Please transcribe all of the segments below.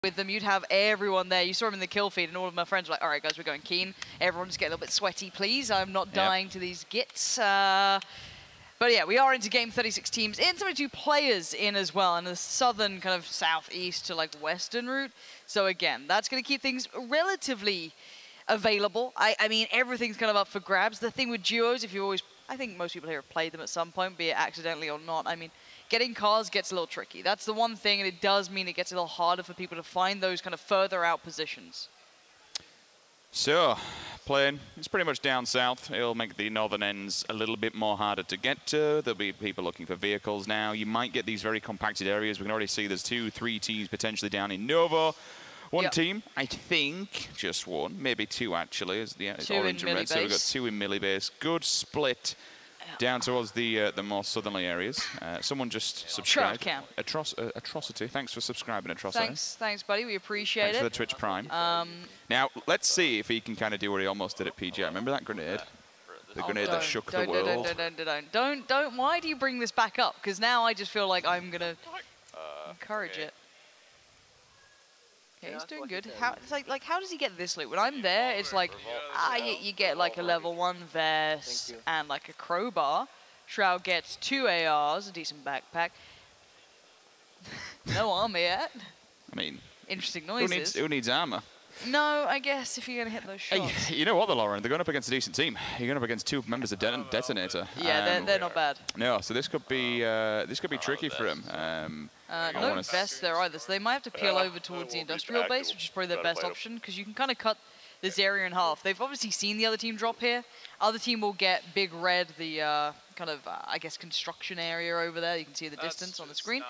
with them, you'd have everyone there. You saw him in the kill feed, and all of my friends were like, all right, guys, we're going keen. Everyone just get a little bit sweaty, please. I'm not dying to these gits. But yeah, we are into game 36 teams, and 72 players in as well, and the southern kind of southeast to like western route. So again, that's going to keep things relatively available. I mean, everything's kind of up for grabs. The thing with duos, if you always, I think most people here have played them at some point, be it accidentally or not. I mean, getting cars gets a little tricky. That's the one thing, and it does mean it gets a little harder for people to find those kind of further out positions. So, plane, it's pretty much down south. It'll make the northern ends a little bit more harder to get to. There'll be people looking for vehicles now. You might get these very compacted areas. We can already see there's 2, 3 teams potentially down in Novo. One team, I think, just one, maybe 2 actually, is the orange and red. So we've got 2 in Millibase. Good split down towards the more southerly areas. Someone just subscribed. Atrocity. Thanks for subscribing, Atrocity. Thanks, buddy. We appreciate it. Thanks for the Twitch Prime. Now, let's see if he can kind of do what he almost did at PG. Remember that grenade? The grenade that shook the world. Don't. Why do you bring this back up? Because now I just feel like I'm going to encourage it. Yeah, he's doing good. It's like, how does he get this loot? When I'm there, it's like, you get like a level 1 vest and like a crowbar. Shroud gets 2 ARs, a decent backpack. No armor yet. I mean, interesting noises. Who needs armor? No, I guess if you're going to hit those shots. Hey, you know what, though, Lauren? They're going up against a decent team. You're going up against 2 members of Detonator. Yeah, they're not bad. No, so this could be tricky for him. No vests there either, so they might have to peel over towards the industrial base, which is probably their best option, because you can kind of cut this area in half. They've obviously seen the other team drop here. Other team will get Big Red, the kind of, I guess, construction area over there. You can see the distance on the screen.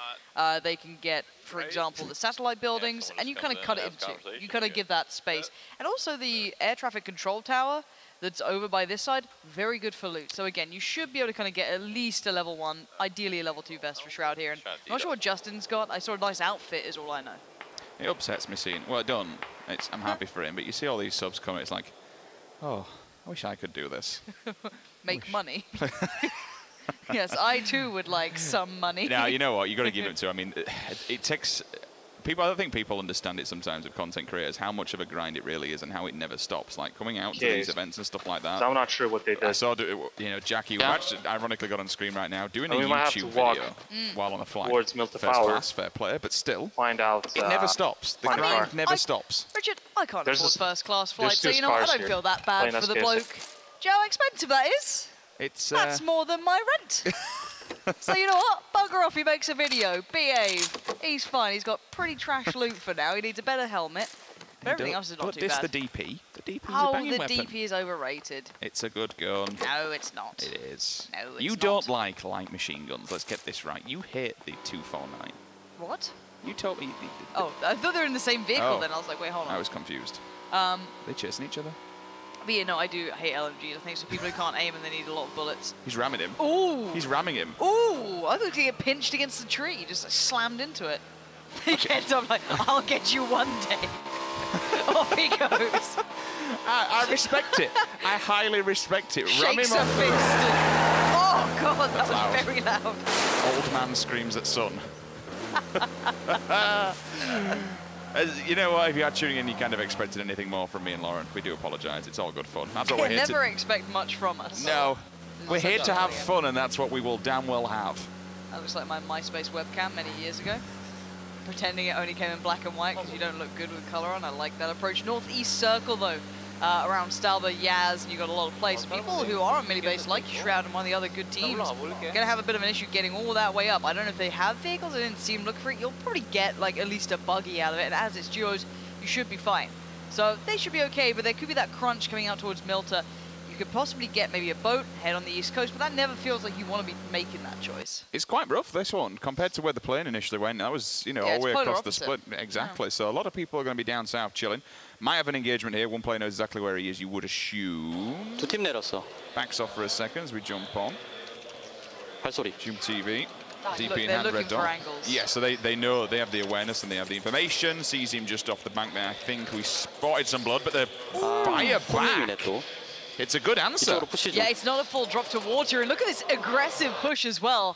They can get, for example, the satellite buildings, and you kind of cut it into. You kind of give that space. And also the air traffic control tower that's over by this side, very good for loot. So again, you should be able to kind of get at least a level 1, ideally a level 2 vest for Shroud here. And I'm not sure what Justin's got. I saw a nice outfit is all I know. It upsets me seeing, well done, I'm happy for him, but you see all these subs coming, it's like, oh, I wish I could do this. Make money. Yes, I too would like some money. Now, you know what, you got to give it to, I mean, it takes, people. I don't think people understand it sometimes with content creators, how much of a grind it really is and how it never stops. Like coming out to these events and stuff like that. So I'm not sure what they did. I saw, Jackie, who actually ironically got on screen right now, doing a YouTube video while on the flight. Towards Milta First Power. class, fair play, but still. Find out. It never stops. The grind never stops. Richard, I can't afford first class flight, so you know what? I don't feel that bad for the bloke. Do you know how expensive that is? That's more than my rent. So you know what? Bugger off, he makes a video. Behave. He's fine. He's got pretty trash loot for now. He needs a better helmet. But everything else is not too bad. The DP. The DP is a banging weapon. The DP is overrated. It's a good gun. No, it's not. It is. No, it's not. You don't like light machine guns. Let's get this right. You hate the 249. What? You told me. Oh, I thought they were in the same vehicle then. I was like, wait, hold on. I was confused. They chasing each other? But yeah, no, I do hate LMGs. I think so people who can't aim and they need a lot of bullets. He's ramming him. Ooh! He's ramming him. Ooh! I thought he get pinched against the tree, just like, slammed into it. He gets up like, I'll get you one day. Off he goes. I respect it. I highly respect it. Ram him off. Oh god, that was loud. very loud. Old man screams at son. You know what, if you are tuning in, you kind of expected anything more from me and Lauren. We do apologise. It's all good fun. That's what we're here to... never expect much from us. No. We're here to have fun, and that's what we will damn well have. That looks like my MySpace webcam many years ago. Pretending it only came in black and white because you don't look good with colour on. I like that approach. Northeast circle, though. Around Stalba, Yaz, and you've got a lot of places. People who are on Millibase, like Shroud and one of the other good teams, are going to have a bit of an issue getting all that way up. I don't know if they have vehicles. I didn't see them look for it. You'll probably get like at least a buggy out of it. And as it's duos, you should be fine. So they should be okay, but there could be that crunch coming out towards Milta. You could possibly get maybe a boat, head on the East Coast, but that never feels like you want to be making that choice. It's quite rough, this one, compared to where the plane initially went. That was, all the way across the split. Exactly. So a lot of people are going to be down south chilling. Might have an engagement here. One player knows exactly where he is, you would assume. Backs off for a second as we jump on. Zoom TV. DP in hand, red dot. Yeah, so they know, they have the awareness and they have the information. Sees him just off the bank there. I think we spotted some blood, but they're fire back. It's a good answer. Yeah, it's not a full drop to water. And look at this aggressive push as well.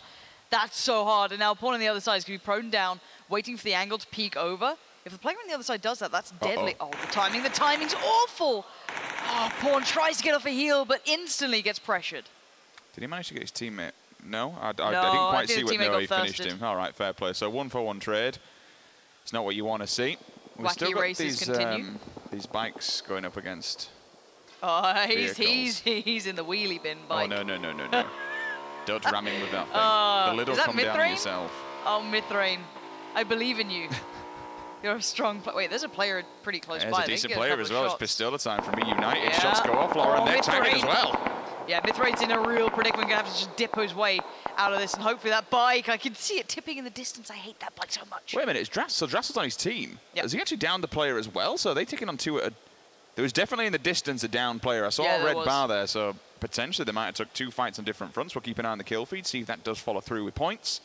That's so hard. And now Pawn on the other side is going to be prone down, waiting for the angle to peek over. If the player on the other side does that, that's deadly. Oh, the timing's awful. Oh, Pawn tries to get off a heel, but instantly gets pressured. Did he manage to get his teammate? No, I didn't quite see what. No, he finished him. All right, fair play. So 1-for-1 trade. It's not what you want to see. We've still got these bikes going up against. Oh, he's in the wheelie bin bike. Oh no! Don't ram him with that thing. The lid will come down on yourself. Oh, Mithrain, I believe in you. You're a strong player. Wait, there's a player pretty close by. There's a decent player as well. It's Pistola time for me. United shots go off, Lauren. They're tagging as well. Yeah, Mithrain's in a real predicament. Gonna have to just dip his way out of this, and hopefully that bike, I can see it tipping in the distance. I hate that bike so much. Wait a minute, it's Drassel. So Drassel's on his team. Yep. Is he actually downed the player as well? So are they taking on two at a... There was definitely in the distance a down player. I saw a red bar there, so potentially they might have took two fights on different fronts. We'll keep an eye on the kill feed, see if that does follow through with points.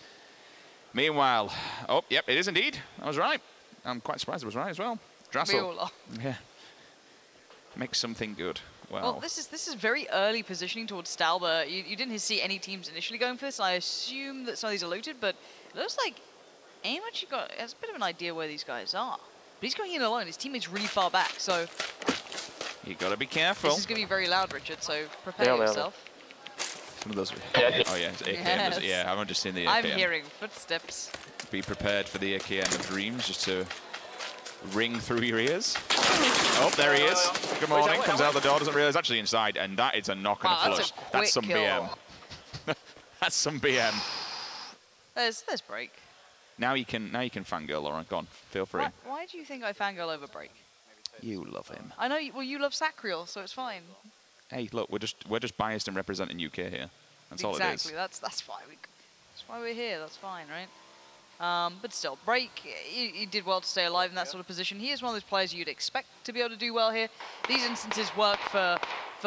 Meanwhile, oh, yep, it is indeed. I was right. I'm quite surprised I was right as well. Drassel. Yeah. Makes something good. Well, this is very early positioning towards Stalber. You didn't see any teams initially going for this. I assume that some of these are looted, but it looks like AIM actually has a bit of an idea where these guys are. But he's going in alone. His teammate's really far back, so... You got to be careful. This is going to be very loud, Richard, so prepare yourself. Some of those... Oh, yeah, it's AKM. Yeah, I haven't just seen the AKM. I'm hearing footsteps. Be prepared for the AKM of dreams just to ring through your ears. Oh, there he is. Good morning. Comes out the door, doesn't realize actually inside, and that is a knock and a flush. That's some BM. That's some BM. There's break. Now you can fangirl, Lauren. Go on, feel free. Why do you think I fangirl over break? You love him. I know. Well, you love Sacriel, so it's fine. Hey, look, we're just biased and representing UK here. That's all it is. Exactly. That's why we're here. That's fine, right? But still, Break, he did well to stay alive in that sort of position. He is one of those players you'd expect to be able to do well here. These instances work for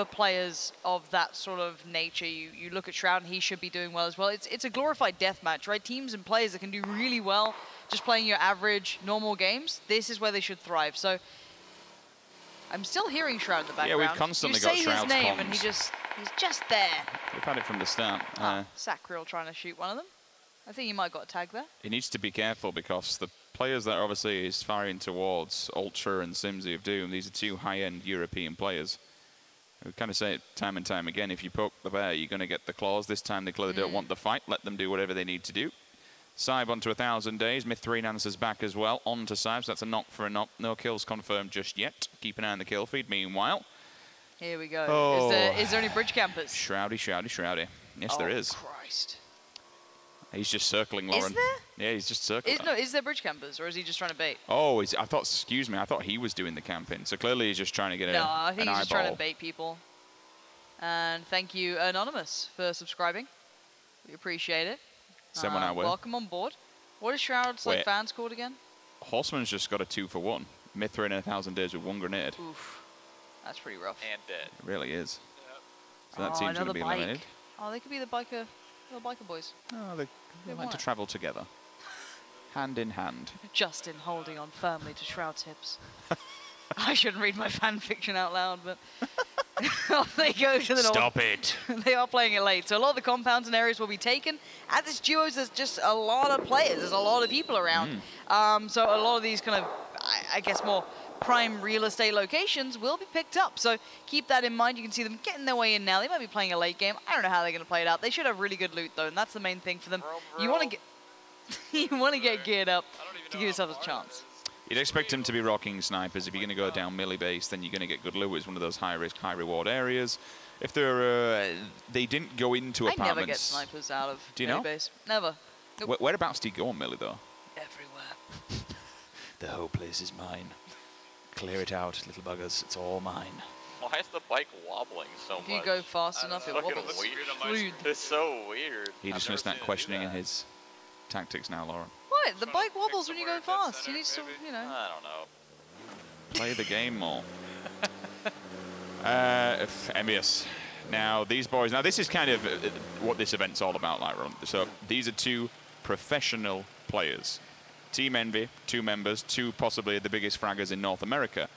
players of that sort of nature. You look at Shroud, and he should be doing well as well. It's a glorified deathmatch, right? Teams and players that can do really well just playing your average, normal games, this is where they should thrive. So I'm still hearing Shroud in the background. Yeah, we've constantly got Shroud's You say his name, comms. and he's just there. We've had it from the start. Sacriel trying to shoot one of them. I think he might have got a tag there. He needs to be careful because the players that obviously is firing towards Ultra and Simsy of Doom, these are two high-end European players. We kind of say it time and time again, if you poke the bear, you're going to get the claws. This time they clearly don't want the fight. Let them do whatever they need to do. Saib onto 1,000 days. Myth3 answers back as well. On to Saib, so that's a knock for a knock. No kills confirmed just yet. Keep an eye on the kill feed. Meanwhile... Here we go. Oh. Is there any bridge campers? Shroudy, shroudy, shroudy. Yes, there is. Christ. He's just circling, Lauren. Is there? Yeah, he's just circling. Is there bridge campers, or is he just trying to bait? Oh, I thought, excuse me, I thought he was doing the camping. So clearly he's just trying to get an eyeball. No, I think he's just trying to bait people. And thank you, Anonymous, for subscribing. We appreciate it. Send one our way. Welcome on board. What is Shroud's fans called again? Horseman's just got a 2-for-1. Mythra in 1,000 days with 1 grenade. Oof. That's pretty rough. And dead. It really is. Yep. So that team's going to be eliminated. Oh, they could be the little biker boys. Oh, they like to travel together. Hand in hand. Justin holding on firmly to Shroud's hips. I shouldn't read my fan fiction out loud, but off they go to the north. Stop it. They are playing it late. So a lot of the compounds and areas will be taken. At this duos, there's just a lot of players. There's a lot of people around. So a lot of these kind of, I guess, more prime real estate locations will be picked up. So keep that in mind. You can see them getting their way in now. They might be playing a late game. I don't know how they're going to play it out. They should have really good loot, though, and that's the main thing for them. You want to get you want to get geared up to give yourself a chance. You'd expect him to be rocking snipers. If you're going to go down melee base, then you're going to get good loot. It's one of those high-risk, high-reward areas. If they're, they didn't go into apartments. I never get snipers out of melee base. Never. Nope. Whereabouts do you go on melee, though? Everywhere. The whole place is mine. Clear it out, little buggers. It's all mine. Why is the bike wobbling so much? If you go fast enough, it wobbles. Weird. It's so weird. He just missed that questioning in his tactics now, Lauren. What? The bike wobbles when you go fast. You need to, I don't know. Play the game more. Envious. Now, these boys... Now, this is kind of what this event's all about, Lauren. So, these are two professional players. Team Envy, 2 members, 2 possibly the biggest fraggers in North America,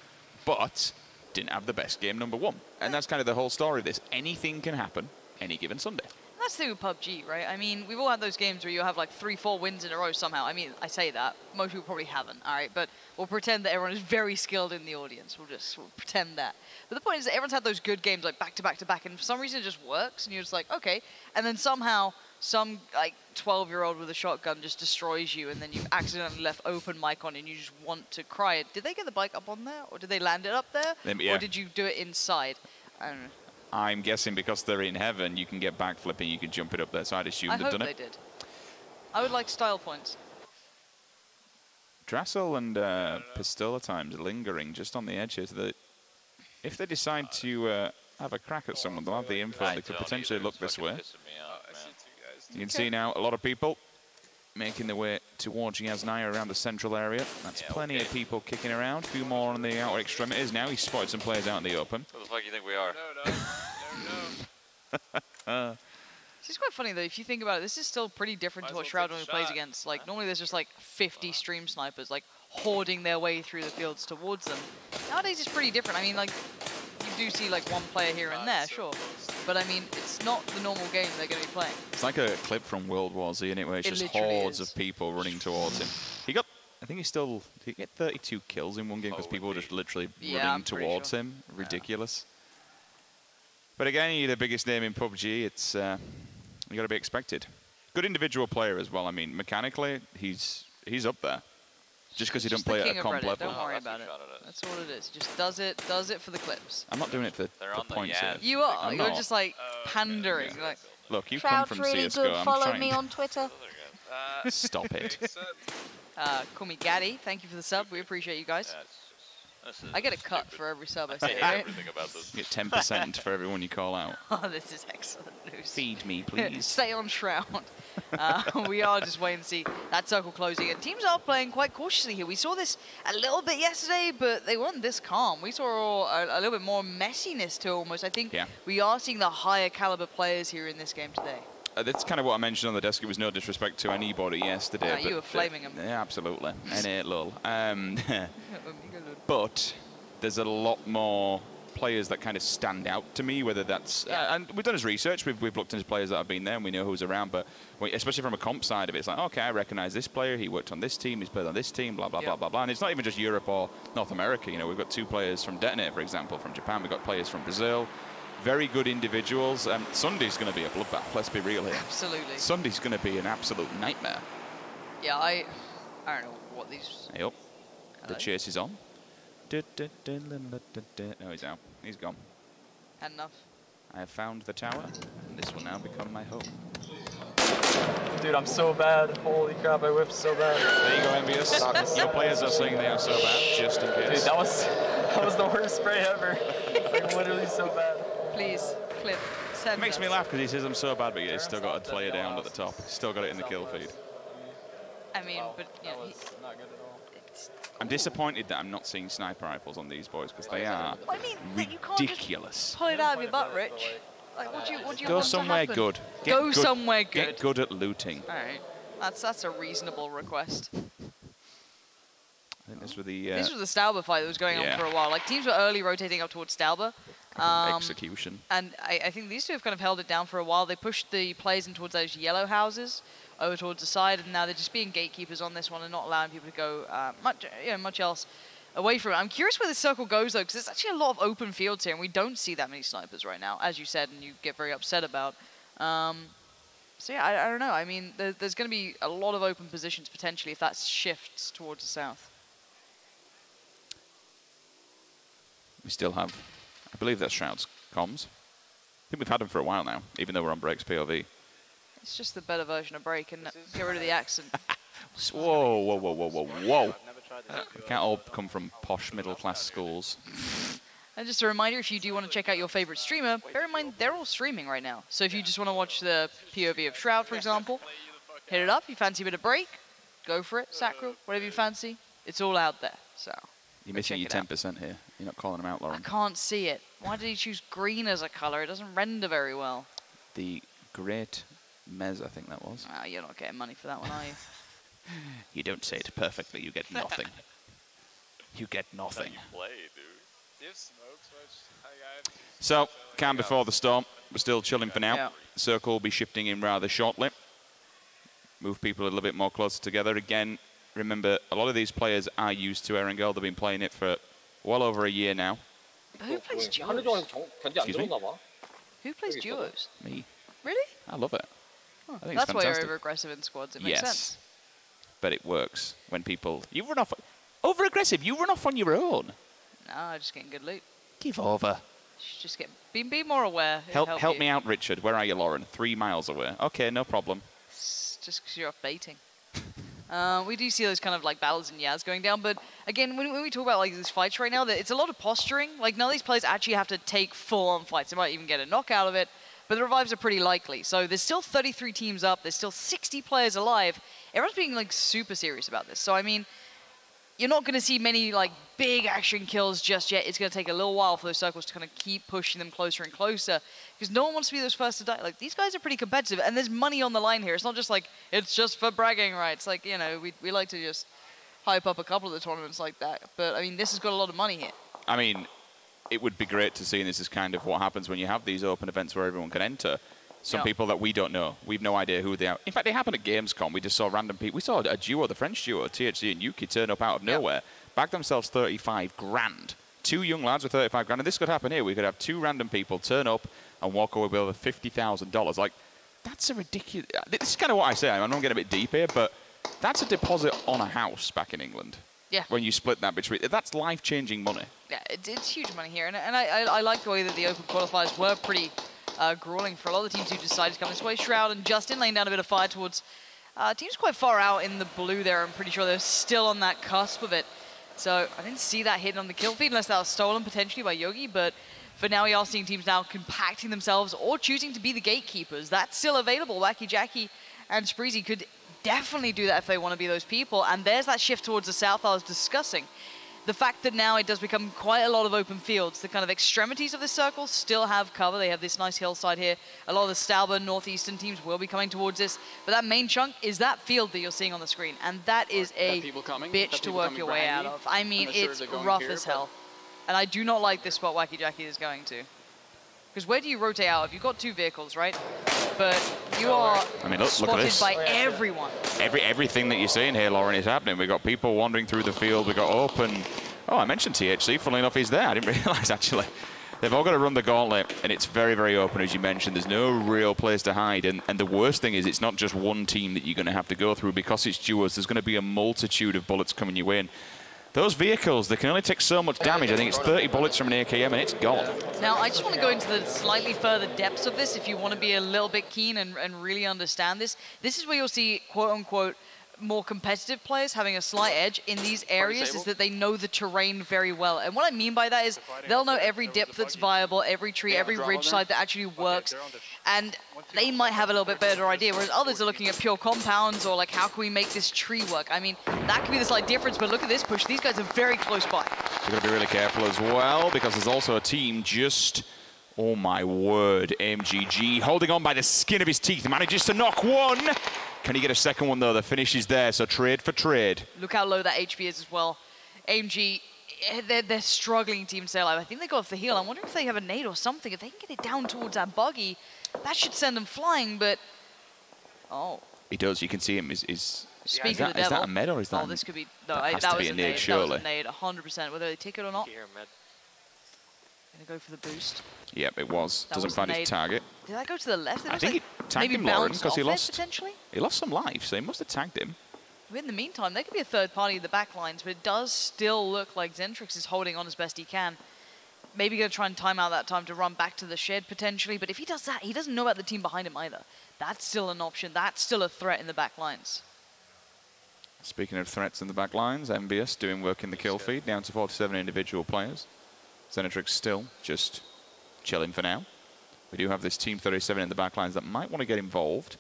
but didn't have the best game number 1. And that's kind of the whole story of this. Anything can happen any given Sunday. That's the thing with PUBG, right? I mean, we've all had those games where you have like 3-4 wins in a row somehow. I mean, I say that. Most people probably haven't, all right? But we'll pretend that everyone is very skilled in the audience. We'll pretend that. But the point is that everyone's had those good games like back to back to back, and for some reason it just works, and you're just like, okay. And then somehow some like 12-year-old with a shotgun just destroys you, and then you accidentally left open mic on, and you just want to cry. Did they get the bike up on there, or did they land it up there? Yeah. Or did you do it inside? I don't know. I'm guessing because they're in heaven, you can get backflipping, you can jump it up there, so I'd assume they've done it. I hope they did. I would like style points. Drassel and Pistola times lingering just on the edge here, so that if they decide to have a crack at someone, they'll have the info, they could potentially look this way. You can see now a lot of people making their way towards Yasnaya around the central area. That's plenty of people kicking around. A few more on the outer extremities now. He's spotted some players out in the open. What the fuck do you think we are? No. This is quite funny though, if you think about it, this is still pretty different to what Shroud normally plays against. Like, normally there's just like 50 stream snipers, like, hoarding their way through the fields towards them. Nowadays it's pretty different. I mean, like, you do see like one player here and there, sure. But I mean, it's not the normal game they're going to be playing. It's like a clip from World War Z, isn't it, where it's just hordes of people running towards him. He got, I think did he get 32 kills in one game because people were just literally running towards him? Ridiculous. But again, you're the biggest name in PUBG. It's you got to be expected. Good individual player as well. I mean, mechanically, he's up there. Just because he don't play at a comp level. Don't worry about it. That's all it is. Just does it for the clips. I'm not doing it for points here. You are. You're just like pandering. Yeah. Like, look, you come from really CS:GO. Good. Follow me on Twitter. Stop it. Call me Gaddy. Thank you for the sub. We appreciate you guys. I get a cut for every sub I say, right? Everything about this. You get 10% for everyone you call out. Oh, this is excellent news. Feed me, please. Stay on Shroud. We are just waiting to see that circle closing. And teams are playing quite cautiously here. We saw this a little bit yesterday, but they weren't this calm. We saw a little bit more messiness to almost. I think we are seeing the higher caliber players here in this game today. That's kind of what I mentioned on the desk. It was no disrespect to anybody yesterday. No, you were flaming him. Yeah, absolutely. lol. But there's a lot more players that kind of stand out to me, whether that's... and we've done his research. We've looked into players that have been there, and we know who's around. But especially from a comp side of it, it's like, okay, I recognize this player. He worked on this team. He's played on this team, blah, blah, blah, blah, blah. And it's not even just Europe or North America. You know, we've got 2 players from Detonator, for example, from Japan. We've got players from Brazil. Very good individuals. Sunday's going to be a bloodbath, let's be real here. Absolutely. Sunday's going to be an absolute nightmare. Yeah, I don't know what these... Hey up. The chase is on. No, he's out. He's gone. Had enough. I have found the tower, and this will now become my home. Dude, I'm so bad. Holy crap, I whiffed so bad. There you go, Envious. Your players are saying they are so bad, just in case. Dude, that was the worst spray ever. Like, literally so bad. Please, clip. It makes me laugh because he says I'm so bad, but he's still got a player down at the top. He's still got it in the kill feed. I mean, but yeah, not good at all. I'm disappointed that I'm not seeing sniper rifles on these boys because they are ridiculous. You can't just pull it out of your butt, Rich. Like, what do you Go want somewhere to good. Go somewhere good. Get good at looting. All right, that's a reasonable request. I think this was the Stauber fight that was going on for a while. Like, teams were early rotating up towards Stauber. Execution. And I think these two have kind of held it down for a while. They pushed the players in towards those yellow houses over towards the side, and now they're just being gatekeepers on this one and not allowing people to go much else away from it. I'm curious where the circle goes, though, because there's actually a lot of open fields here, and we don't see that many snipers right now, as you said, and you get very upset about. So yeah, I don't know. I mean, there's going to be a lot of open positions potentially if that shifts towards the south. We still have, I believe that's Shroud's comms. I think we've had them for a while now, even though we're on Break's POV. It's just the better version of Break, and get rid of the accent. Whoa, whoa, whoa, whoa, whoa, whoa. We can't all come from posh middle-class schools. And just a reminder, if you do want to check out your favorite streamer, bear in mind they're all streaming right now. So if you just want to watch the POV of Shroud, for example, hit it up. You fancy a bit of Break, go for it. Sacral, whatever you fancy. It's all out there, so... You're missing your 10% here. You're not calling them out, Lauren. I can't see it. Why did he choose green as a color? It doesn't render very well. The Great Mez, I think that was. Ah, you're not getting money for that one, are you? You don't say it perfectly. You get nothing. You get nothing. That's how you play, dude. So, calm before the storm. We're still chilling for now. Yeah. Circle will be shifting in rather shortly. Move people a little bit more closer together. Again, remember, a lot of these players are used to Erangel. They've been playing it for well over a year now. Who plays duos? Excuse me? Who plays duos? Me. Really? I love it. Huh. I think That's it's why you're fantastic. over-aggressive in squads. It makes sense. But it works when people... You run off... Over-aggressive, you run off on your own. No, just getting good loot. Give over. Just be more aware. Help me out, Richard. Where are you, Lauren? 3 miles away. Okay, no problem. It's just because you're off baiting. We do see those kind of like battles in Yaz going down, but again, when we talk about like these fights right now, it's a lot of posturing. Like none of these players actually have to take full-on fights. They might even get a knockout of it, but the revives are pretty likely. So there's still 33 teams up. There's still 60 players alive. Everyone's being like super serious about this. So I mean, you're not going to see many like big action kills just yet. It's going to take a little while for those circles to kind of keep pushing them closer and closer because no one wants to be those first to die. Like these guys are pretty competitive and there's money on the line here. It's not just like, it's just for bragging rights. Like, you know, we like to just hype up a couple of the tournaments like that. But I mean, this has got a lot of money here. I mean, it would be great to see, and this is kind of what happens when you have these open events where everyone can enter. Some people that we don't know. We've no idea who they are. In fact, they happen at Gamescom. We just saw random people. We saw a duo, the French duo, THC and Yuki, turn up out of nowhere, back themselves 35 grand. 2 young lads with 35 grand. And this could happen here. We could have 2 random people turn up and walk away with over $50,000. Like, that's a ridiculous... This is kind of what I say. I'm not getting a bit deep here, but that's a deposit on a house back in England. Yeah. When you split that between... That's life-changing money. Yeah, it's huge money here. And I like the way that the open qualifiers were pretty... grueling for a lot of the teams who decided to come this way. Shroud and Justin laying down a bit of fire towards teams quite far out in the blue there. I'm pretty sure they're still on that cusp of it. So I didn't see that hidden on the kill feed unless that was stolen potentially by Yogi. But for now, we are seeing teams now compacting themselves or choosing to be the gatekeepers. That's still available. Wacky Jackie and Spreezy could definitely do that if they want to be those people. And there's that shift towards the south I was discussing. The fact that now it does become quite a lot of open fields. The kind of extremities of this circle still have cover. They have this nice hillside here. A lot of the Stauber northeastern teams will be coming towards this. But that main chunk is that field that you're seeing on the screen. And that is a bitch to work your way out of. I mean, it's rough as hell. And I do not like this spot Wacky Jackie is going to. Because where do you rotate out? If you've got 2 vehicles, right? But you are spotted by everyone. Everything that you're seeing here, Lauren, is happening. We've got people wandering through the field. We've got open... Oh, I mentioned THC. Funnily enough, he's there. I didn't realise, actually. They've all got to run the gauntlet, and it's very, very open, as you mentioned. There's no real place to hide. And the worst thing is it's not just one team that you're going to have to go through. Because it's duos, there's going to be a multitude of bullets coming your way in. Those vehicles, they can only take so much damage. I think it's 30 bullets from an AKM, and it's gone. Now, I just want to go into the slightly further depths of this if you want to be a little bit keen and really understand this. This is where you'll see, quote-unquote, more competitive players having a slight edge in these areas is that they know the terrain very well. And what I mean by that is they'll know every dip that's viable, every tree, every ridge side that actually works. And they might have a little bit better idea, whereas others are looking at pure compounds or like, how can we make this tree work? I mean, that could be the slight difference, but look at this push. These guys are very close by. You've got to be really careful as well, because there's also a team just... Oh my word, MGG holding on by the skin of his teeth, manages to knock one. Can he get a second one though? The finish is there, so trade for trade. Look how low that HP is as well. AMG, they're struggling team to stay alive. I think they got off the heel. I'm wondering if they have a nade or something. If they can get it down towards that buggy, that should send them flying, but... Oh. He does, you can see him. Speak of the devil. Is that a med or is that... Oh, this could be... No, that was a nade, surely. That was a nade, 100%. Whether they take it or not. Gonna go for the boost. Yep, it was. Doesn't find his target. Did that go to the left? I think he tagged him, Lauren, because he lost some life, so he must have tagged him. But in the meantime, there could be a third party in the back lines, but it does still look like Zentrix is holding on as best he can. Maybe going to try and time out that time to run back to the shed potentially, but if he does that, he doesn't know about the team behind him either. That's still an option. That's still a threat in the back lines. Speaking of threats in the back lines, MBS doing work in the kill feed, down to 47 individual players. Zentrix still just chilling for now. We do have this Team 37 in the backlines that might want to get involved.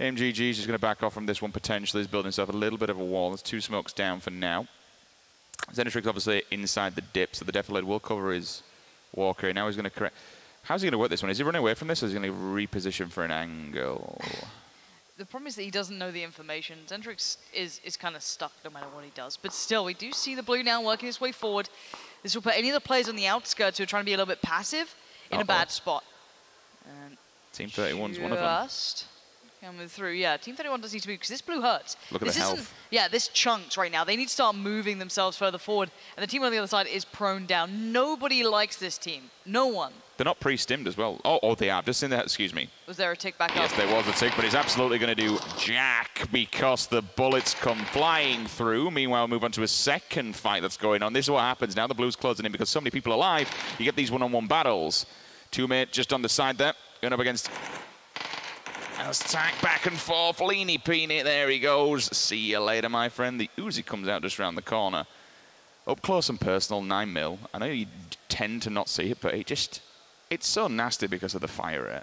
MGG is just going to back off from this one potentially. He's building himself a little bit of a wall. There's 2 smokes down for now. Zentrix obviously inside the dip, so the Defilade will cover his walker. Now he's going to correct. How's he going to work this one? Is he running away from this, or is he going to reposition for an angle? The problem is that he doesn't know the information. Zentrix is kind of stuck no matter what he does. But still, we do see the blue now working his way forward. This will put any of the players on the outskirts who are trying to be a little bit passive in a bad spot. And Team 31's one of them. Just coming through. Yeah, Team 31 does need to move because this blue hurts. Look at the health. Yeah, this chunks right now. They need to start moving themselves further forward. And the team on the other side is prone down. Nobody likes this team. No one. They're not pre-stimmed as well. Oh, they are. Just in there. Excuse me. Was there a tick back up? Yes, there was a tick, but he's absolutely going to do jack because the bullets come flying through. Meanwhile, move on to a second fight that's going on. This is what happens now. The blue's closing in because so many people are alive. You get these one-on-one battles. Two-mate just on the side there. Going up against... Attack back and forth. Leany Peeny. There he goes. See you later, my friend. The Uzi comes out just around the corner. Up close and personal, 9mm. I know you tend to not see it, but it's so nasty because of the fire rate.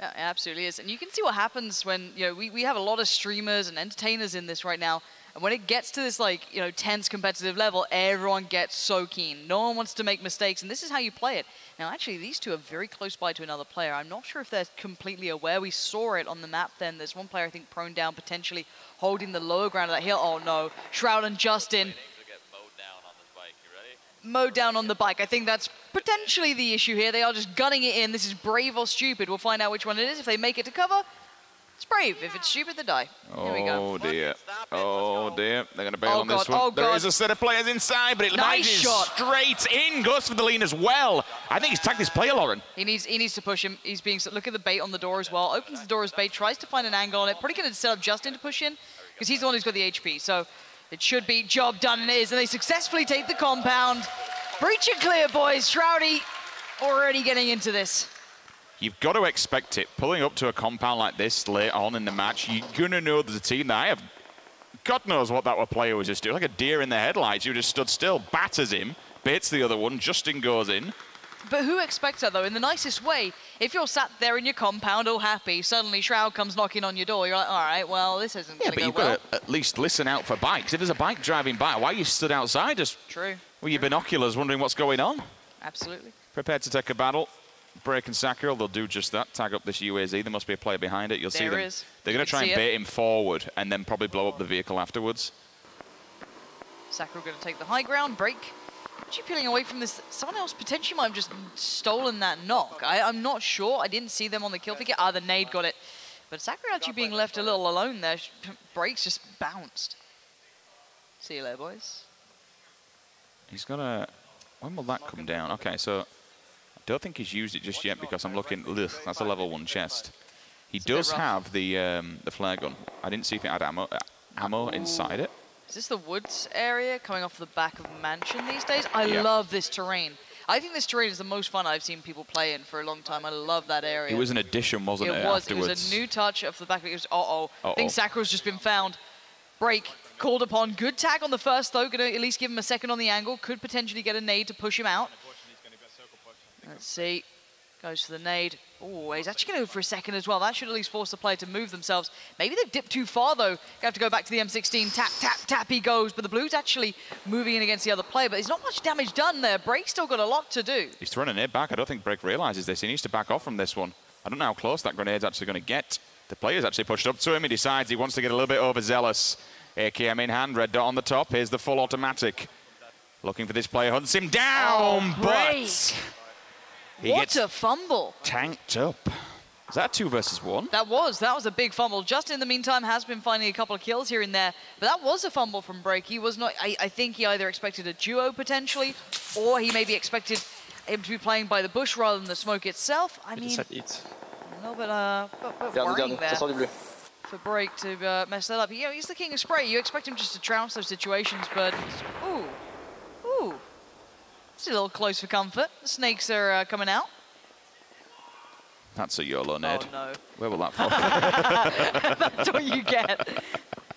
Yeah, it absolutely is. And you can see what happens when, we have a lot of streamers and entertainers in this right now. And when it gets to this, tense competitive level, everyone gets so keen. No one wants to make mistakes, and this is how you play it. Now, actually, these two are very close by to another player. I'm not sure if they're completely aware. We saw it on the map then. There's one player, I think, prone down, potentially holding the lower ground of that hill. Oh, no. Shroud and Justin. Mowed down on the bike. I think that's potentially the issue here. They are just gunning it in. This is brave or stupid. We'll find out which one it is. If they make it to cover, it's brave. If it's stupid, they die. Here we go. Oh, dear. Oh, dear. They're going to bail on this one. Oh, there is a set of players inside, but it nice shot. Straight in. Goes for the lean as well. I think he's tagged this player, Lauren. He needs to push him. He's being... Look at the bait on the door as well. Opens the door as bait. Tries to find an angle on it. Probably going to set up Justin to push in because he's the one who's got the HP. So it should be job done, and it is. And they successfully take the compound. Breach and clear, boys. Shroudy already getting into this. You've got to expect it. Pulling up to a compound like this late on in the match, you're going to know there's a team that I have... God knows what that player was just doing. Like a deer in the headlights. You just stood still, batters him, baits the other one, Justin goes in. But who expects that, though? In the nicest way, if you're sat there in your compound all happy, suddenly Shroud comes knocking on your door, you're like, all right, well, this isn't going to go well. Yeah, but you've got to at least listen out for bikes. If there's a bike driving by, why are you stood outside just... True. With your binoculars wondering what's going on? Absolutely. Prepared to take a battle. Break and Sakura, they'll do just that. Tag up this UAZ. There must be a player behind it. You'll see them. There is. They're going to try and bait him forward and then probably blow up the vehicle afterwards. Sakura going to take the high ground. Break. Actually peeling away from this. Someone else potentially might have just stolen that knock. I'm not sure. I didn't see them on the kill figure. The nade got it. But Sakura actually being left a little alone there. Breaks just bounced. See you later, boys. He's got a... When will that come down? Okay, so... I don't think he's used it just yet because I'm looking... Ugh, that's a level 1 chest. He does have the flare gun. I didn't see if it had ammo inside it. Is this the woods area coming off the back of a mansion these days? I love this terrain. I think this terrain is the most fun I've seen people play in for a long time. I love that area. It was an addition, wasn't it? It was a new touch off the back of it. It was, I think Sakura's just been found. Break. Called upon. Good tag on the first, though. Going to at least give him a second on the angle. Could potentially get a nade to push him out. Let's see. Goes for the nade. Oh, he's actually going to go for a second as well. That should at least force the player to move themselves. Maybe they've dipped too far, though. Going to have to go back to the M16. Tap, tap, tap, he goes. But the blue's actually moving in against the other player. But there's not much damage done there. Break's still got a lot to do. He's throwing a nade back. I don't think Break realizes this. He needs to back off from this one. I don't know how close that grenade's actually going to get. The player's actually pushed up to him. He decides he wants to get a little bit overzealous. AKM in hand, red dot on the top. Here's the full automatic. Looking for this player, hunts him down, but he what a fumble. Tanked up. Is that 2 versus 1? That was a big fumble. Justin, in the meantime, has been finding a couple of kills here and there, but that was a fumble from Break. He was not, I think he either expected a duo potentially, or he maybe expected him to be playing by the bush rather than the smoke itself. I mean, a little bit worrying there for Break to mess that up. You know, he's the king of spray. You expect him just to trounce those situations, but ooh, it's a little close for comfort. The snakes are coming out. That's a YOLO nade. Oh no. Where will that fall? That's what you get.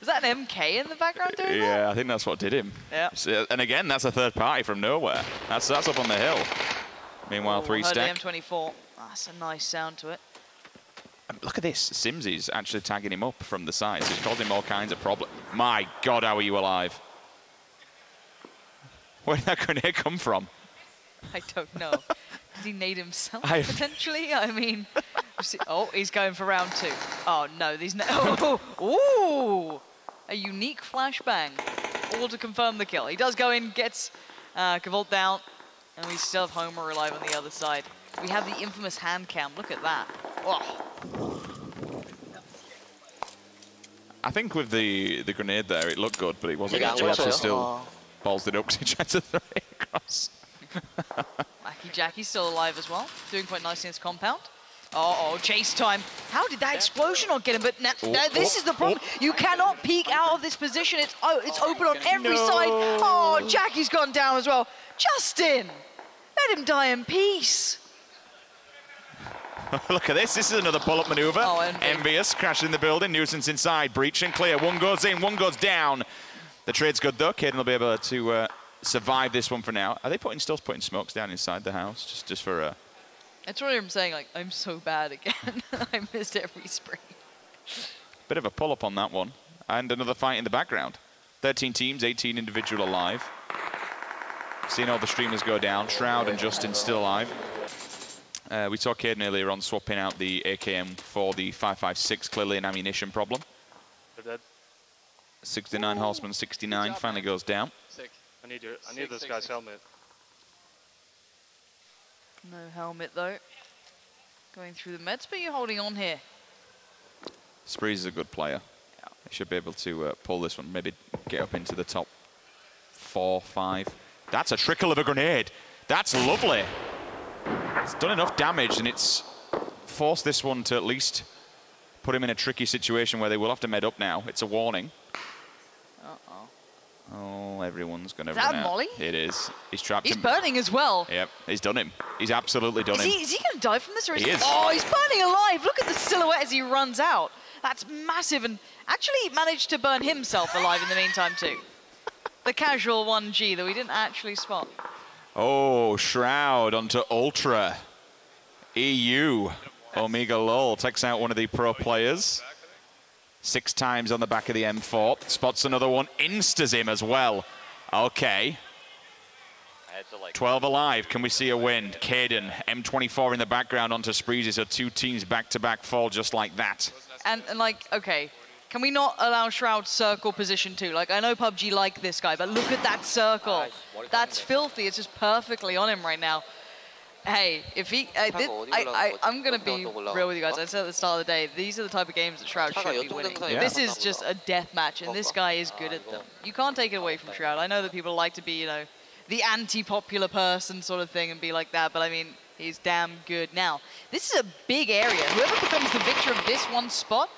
Was that an MK in the background doing that? Yeah, I think that's what did him. Yeah. So, and again, that's a third party from nowhere. That's up on the hill. Meanwhile, 3 stack. M24. That's a nice sound to it. Look at this. Simsy's actually tagging him up from the side. So it's causing him all kinds of problems. My God, how are you alive? Where did that grenade come from? I don't know. Did he nade himself, potentially? I mean, oh, he's going for round 2. Oh, no, these... Ooh! A unique flashbang. All to confirm the kill. He does go in, gets Cavolt down, and we still have Homer alive on the other side. We have the infamous hand cam. Look at that. Oh. I think with the grenade there, it looked good, but it wasn't. He actually still balls it up because he tried to throw it across. Wacky Jackie's still alive as well, doing quite nicely in his compound. Uh-oh, chase time. How did that explosion not get him? But now, this is the problem. You cannot peek out of this position. It's open on every side. Oh, Jackie's gone down as well. Justin, let him die in peace. Look at this. This is another pull-up maneuver. Oh, Envious crashing in the building. Nuisance inside. Breach and clear. One goes in, one goes down. The trade's good, though. Caden will be able to survive this one for now. Are they still putting smokes down inside the house just for... That's what I'm saying. Like, I'm so bad again. I missed every spring. Bit of a pull-up on that one. And another fight in the background. 13 teams, 18 individual alive. Seeing all the streamers go down. Shroud and Justin still alive. We saw Caden earlier on swapping out the AKM for the 5.56, clearly an ammunition problem. They're dead. 69 Horseman, 69, finally goes down. I need this guy's helmet. No helmet, though. Going through the meds, but you're holding on here. Spreeze is a good player. Yeah. He should be able to pull this one, maybe get up into the top 4, 5. That's a trickle of a grenade. That's lovely. It's done enough damage, and it's forced this one to at least put him in a tricky situation where they will have to med up now. It's a warning. Uh-oh. Oh, everyone's going to run out. Is that Molly? It is. He's trapped him. He's burning as well. Yep, he's done him. He's absolutely done him. Is he going to die from this? Or He is. Oh, he's burning alive. Look at the silhouette as he runs out. That's massive, and actually managed to burn himself alive in the meantime, too. The casual 1G that we didn't actually spot. Oh, Shroud onto Ultra. EU. Omega Lol takes out one of the pro players. 6 times on the back of the M4. Spots another one. Instas him as well. Okay. 12 alive. Can we see a win? Caden, M24 in the background onto Spreezy. So 2 teams back-to-back fall just like that. And like, okay. Can we not allow Shroud circle position too? Like, I know PUBG like this guy, but look at that circle. That's filthy. It's just perfectly on him right now. Hey, if he... I'm going to be real with you guys. I said at the start of the day, these are the type of games that Shroud should be winning. Yeah. This is just a death match, and this guy is good at them. You can't take it away from Shroud. I know that people like to be, you know, the anti-popular person sort of thing and be like that, but I mean, he's damn good. Now, this is a big area. Whoever becomes the victor of this one spot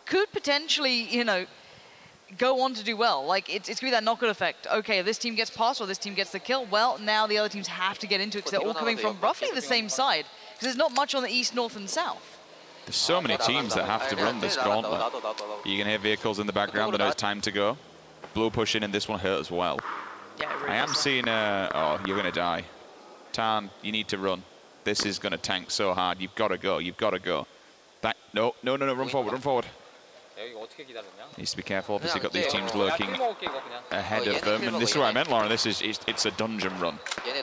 could potentially, you know, go on to do well. Like, it's going to be that knock-on effect. Okay, if this team gets past or this team gets the kill, well, now the other teams have to get into it because they're all coming from roughly the same side. Because there's not much on the east, north, and south. There's so many teams that have to run this gauntlet. You can hear vehicles in the background. I know it's time to go. Blue pushing, and this one hurt as well. Yeah, it really I am seeing... oh, you're going to die. Tan, you need to run. This is going to tank so hard. You've got to go. You've got to go. No, run forward, run forward. Needs to be careful. Obviously, got these teams lurking ahead of them. And this is what I meant, Lauren. It's a dungeon run.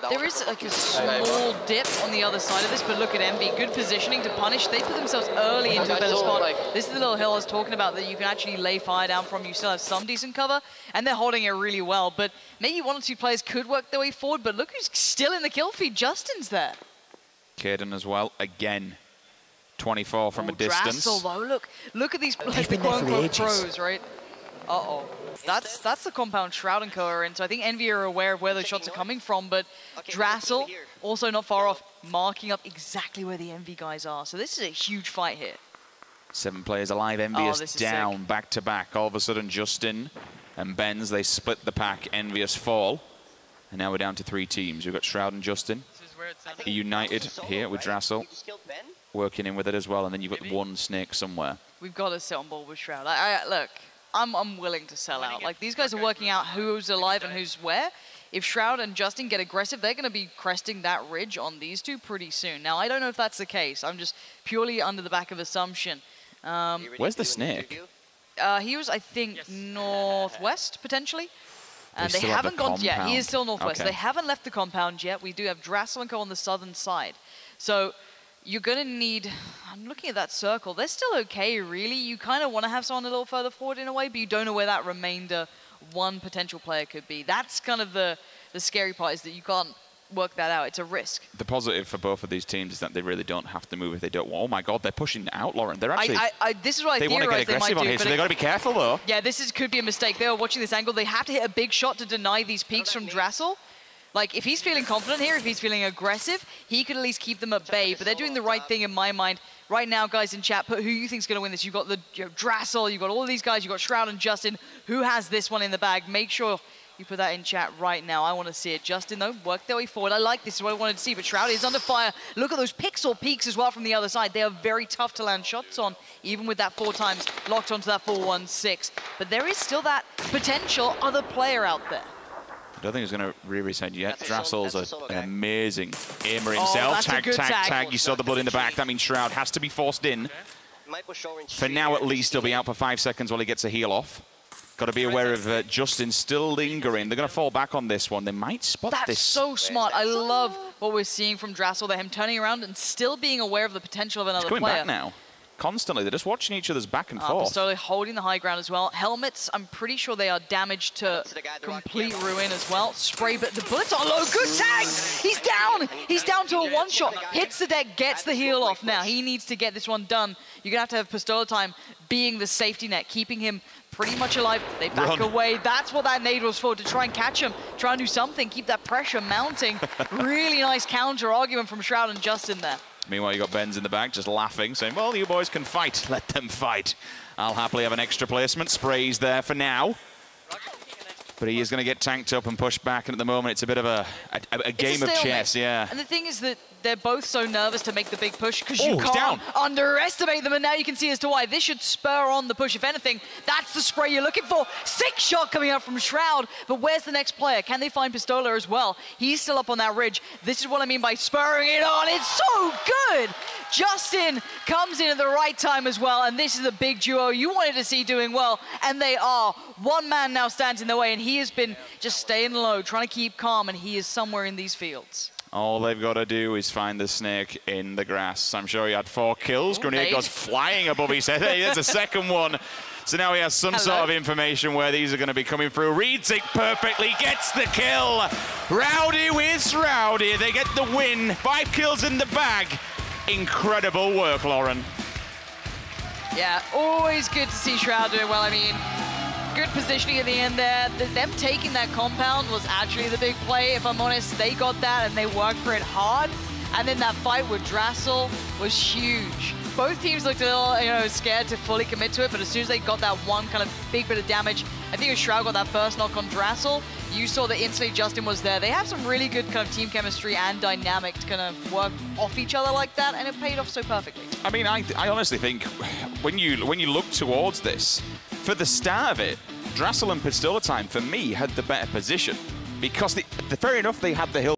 There is like a small dip on the other side of this, but look at Envy. Good positioning to punish. They put themselves early into a better spot. This is the little hill I was talking about that you can actually lay fire down from. You still have some decent cover, and they're holding it really well. But maybe 1 or 2 players could work their way forward, but look who's still in the kill feed. Justin's there. Caden as well, again. 24 from a distance. Drassel, though, look at these like, the quote-unquote pros, right? Uh-oh. That's the compound Shroud and Co are in, so I think Envy are aware of where those shots are coming from, but Drassel, also not far off, marking up exactly where the Envy guys are. So this is a huge fight here. 7 players alive, Envious down, back-to-back. All of a sudden, Justin and Benz, they split the pack, Envious fall. And now we're down to 3 teams. We've got Shroud and Justin. United here with Drassel. Working in with it as well, and then you've got one snake somewhere. We've got to sit on board with Shroud. Look, I'm willing to sell out. Like, these guys are working out who's alive and who's where. If Shroud and Justin get aggressive, they're going to be cresting that ridge on these 2 pretty soon. Now, I don't know if that's the case. I'm just purely under the back of assumption. Where's the snake? He was, I think, northwest, potentially. And they haven't gone yet. He is still northwest. Okay. They haven't left the compound yet. We do have Drassel and Co on the southern side. So you're going to need... I'm looking at that circle. They're still okay, really. You kind of want to have someone a little further forward in a way, but you don't know where that remainder one potential player could be. That's kind of the the scary part is that you can't work that out. It's a risk. The positive for both of these teams is that they really don't have to move if they don't want. Oh my God, they're pushing out, Lauren. They're actually. This is what they want to get aggressive on here, so they got to be careful though. Yeah, could be a mistake. They are watching this angle. They have to hit a big shot to deny these peaks from Drassel. Like, if he's feeling confident here, if he's feeling aggressive, he could at least keep them at bay. But they're doing the right thing in my mind. Right now, guys in chat, put who you think's going to win this. You've got the Drassel, you've got all of these guys, you've got Shroud and Justin. Who has this one in the bag? Make sure you put that in chat right now. I want to see it. Justin, though, work their way forward. I like this. Is what I wanted to see. But Shroud is under fire. Look at those pixel peaks as well from the other side. They are very tough to land shots on, even with that 4 times locked onto that 4-1-6. But there is still that potential other player out there. I don't think he's going to re-reset yet. Drassel's an amazing aimer himself. Tag. You saw the blood in the back. That means Shroud has to be forced in. For now, at least, he'll be out for 5 seconds while he gets a heal off. Got to be aware of Justin still lingering. They're going to fall back on this one. They might spot this. That's so smart. I love what we're seeing from Drassel there, him turning around and still being aware of the potential of another player. He's coming back now. Constantly, they're just watching each other's back and forth. Pistole holding the high ground as well. Helmets, I'm pretty sure they are damaged to complete ruin as well. Spray, but the bullets are low. Good tags! He's down! He's down to a 1-shot. Hits the deck, gets the heal off now. He needs to get this one done. You're going to have Pistole time being the safety net, keeping him pretty much alive. They back away. That's what that nade was for, to try and catch him, try and do something, keep that pressure mounting. Really nice counter argument from Shroud and Justin there. Meanwhile, you got Benz in the back just laughing, saying, well, you boys can fight. Let them fight. I'll happily have an extra placement. Spray's there for now. But he is going to get tanked up and pushed back, and at the moment it's a bit of a game of chess, yeah. And the thing is that they're both so nervous to make the big push because you can't underestimate them, and now you can see as to why. This should spur on the push. If anything, that's the spray you're looking for. 6-shot coming out from Shroud, but where's the next player? Can they find Pistola as well? He's still up on that ridge. This is what I mean by spurring it on. It's so good! Justin comes in at the right time as well, and this is the big duo you wanted to see doing well, and they are. One man now stands in the way, and he has been just staying low, trying to keep calm, and he is somewhere in these fields. All they've got to do is find the snake in the grass. I'm sure he had 4 kills. Grenade goes flying above his head. Hey, there's a second one. So now he has some sort of information where these are going to be coming through. Reads it perfectly, gets the kill. Rowdy with Rowdy. They get the win. 5 kills in the bag. Incredible work, Lauren. Yeah, always good to see Shroud doing well. I mean, good positioning at the end there. Them taking that compound was actually the big play, if I'm honest. They got that and they worked for it hard. And then that fight with Drassel was huge. Both teams looked a little, scared to fully commit to it, but as soon as they got that one kind of big bit of damage, I think it was Shroud got that first knock on Drassel. You saw that instantly Justin was there. They have some really good kind of team chemistry and dynamic to kind of work off each other like that, and it paid off so perfectly. I mean, I honestly think when you look towards this, for the start of it, Drassel and Pistola Time, for me, had the better position. Because fair enough, they had the hill